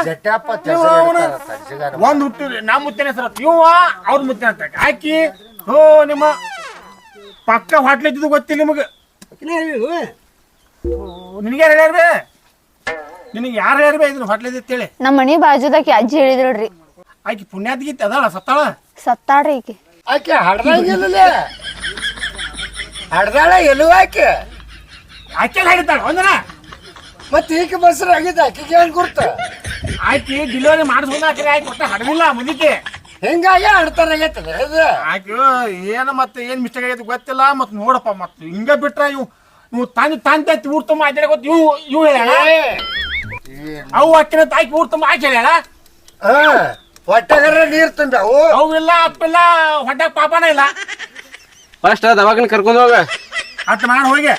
ಜಟ್ಟಾಪ ಒಂದ್ ಹುಟ್ಟಿರಿ ನಮ್ಮ ಮುತ್ತೇನ ಹೆಸರು ಇವ ಅವ್ರ ಮುತ್ತೇನ ಅಂತ ಹಾಕಿ ಹೋ ನಿಮ್ಮ ಪಕ್ಕ ಹೊಟ್ಲೆ ಇದ್ದಿದ್ದು ಗೊತ್ತಿಲ್ಲ ನಿಮಗೆ. ನಿನಗೆ ಹೇಳ್ಯಾರ್ರಿ? ನಿನಗೆ ಯಾರು ಹೇಳ್ಯಾರ್ರಿ ಇದನ್ನ ಹೊಟ್ಲೆ ಇದ್ದೇಳಿ? ನಮ್ಮ ಮನಿ ಬಾಜುದಾಕಿ ಅಜ್ಜಿ ಹೇಳಿದ್ರಿ. ಆಕಿ ಪುಣ್ಯಾತ್ಗೀತಿ ಅದಳ ಸತ್ತಾಳ. ಸತ್ತಾಳ್ರಿ ಈಕಿ. ಆಕೆ ಹಡ್ದಂಗಿಲ್ಲ, ಹಡ್ದಾಳ ಎಲ್ಲೂ ಆಕೆ. ಆಕೆಲ್ಲ ಹಿಡಿತಾಳ ಒಂದನ. ಮತ್ತೆ ಈಕೆ ಬಸ್ರ ಆಗಿದ್ದ ಆಕೆಗೆ ಹೆಂಗ್ ಗುರ್ತ? ಆಕಿ ಡೆಲಿವರಿ ಮಾಡಿಸ್ಕೊಂಡ ಆಕಿ ಆಕಿ ಒಟ್ಟ ಹಡದಿಲ್ಲ ಮುದಿಕೆ. ಹಿಂಗಾಗಿ ಹಡ್ತಾರಾಗೈತದ ಇದು. ಆಕಿ ಏನ ಮತ್ತೆ ಏನ್ ಮಿಸ್ಟೇಕ್ ಆಗೈತಿ ಗೊತ್ತಿಲ್ಲ. ಮತ್ ನೋಡಪ್ಪ ಮತ್ ಹಿಂಗ ಬಿಟ್ರ ಇವು ತಂದೆ ಊರ್ ತುಂಬ ಆಚೆ ಗೊತ್ತ ಇವು ಹೇಳ್ಯಾಳ. ಅವು ಅಕ್ಕಿನ ತಾಕಿ ಊರ್ ತುಂಬ ಆಚೆ ಹೇಳ್ಯಾಳ. ಹೊಟ್ಟೆಗಾರ ನೀರ್ ತುಂಬ್ಯಾವು. ಅವಿಲ್ಲ ಅಪ್ಪಿಲ್ಲ ಹೊಟ್ಟೆ ಪಾಪನ ಇಲ್ಲ. ಫಸ್ಟ್ ದವಾಖಾನೆ ಕರ್ಕೊಂಡು ಹೋಗ. ಅಟ್ ಮಾಡಿ ಹೋಗಿ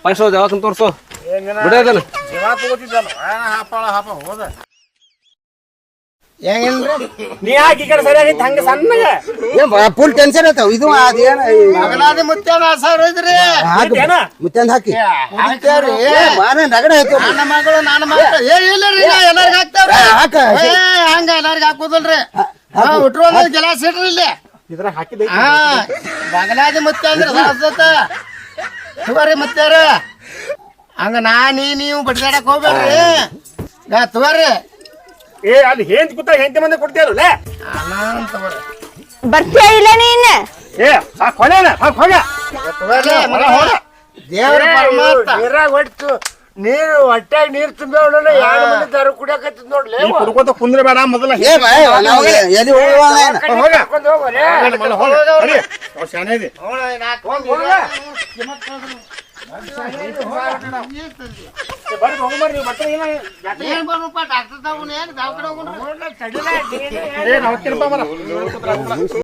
ಫಸ್ಟ್ ದವಾಖಾನೆ ತೋರ್ಸು ಬಿಡೋದಲ್ಲ. ಜೀವ ತಗೋತಿದ್ದಲ್ಲ ಹಾಪ ಹೋದ. ಹೆಂಗಿಲ್ರಿ ನೀ ಹಾಕಿ ಈ ಕಡೆ ಸರಿಯಾಗೈತಿ ಹಂಗ ಸಣ್ಣಗ ಫುಲ್ ಟೆನ್ಷನ್ ಆಯ್ತಾವ. ಇದು ಅದೇನ ಮಗನಾದಿ ಮುತ್ತೇನ ಸರ್ ಇದ್ರಿ ಏನ ಮುತ್ತಂದ ಹಾಕಿ ಹಾಕ್ತೇವ್ರಿ. ರಗಡ ಆಯ್ತು. ನನ್ನ ಮಗಳು ಇಲ್ಲರಿ ಎಲ್ಲಾರ್ಗ ಹಾಕ್ತೇವ್ರಿ. ಹಾಕ ಹಂಗ ಎಲ್ಲಾರ್ಗ ಹಾಕುದಲ್ರಿ. ಉಟ್ರು ಗೆಲಾಸ್ ಇಡ್ರಿ ಇಲ್ಲಿ. ಇದ್ರ ಹಾಕಿದ ಹಾ ಬಗಲಾದಿ ಮುತ್ತೆ ಅಂದ್ರ ಸರಸ್ವತ ತುವರಿ ಮುತ್ತಾರ. ಹಂಗ ನೀವು ಬಡ್ದಾಡಕ್ ಹೋಗ್ಬೇಡ್ರಿ. ತುವರಿ ಏ ಅಲ್ಲಿ ಹೆಂತ ಕೂತ ಹೆಂತಿ ಮಂದಿ ಕೊಡ್ತೀಯಲ್ಲ ಬರ್ತೀಯ ಇಲ್ಲ ನೀನ್? ಏ ಸಾಕ್ ಹೊಲೇನ ಸಾಕ್ ಹೋಗ ದೇವ್ರ ಪರಮಾತ್ಮ ನೀರಾಗ ಹೊಟ್ಟು ನೀರು ಹೊಟ್ಟಾಗ ನೀರ್ ತುಂಬಿ ಎರಡು ಮಂದಿ ದಾರು ಕುಡಿಯಕತ್ತಿದ್ ನೋಡ್ಲಿ. ನೀ ಕುಡ್ಕೋತ ಕುಂದ್ರ ಬೇಡ ಮೊದಲ ಏ ಬಾಯ್ ನಾವು ಎಲ್ಲಿ ಹೋಗುವ ಶಾನೆ ಇದೆ ಬರ್ರಿ ಹೋಗ್ಬರ್ರಿ ನೀವು ಮತ್ತೆ ಏನ್ ಬರಪ್ಪ ಡಾಕ್ಟರ್ ತಗೊಂಡ್ ಏನ್ ದವಾಖಾನೆ ಹೋಗೋಣ. ಏ ನಾವು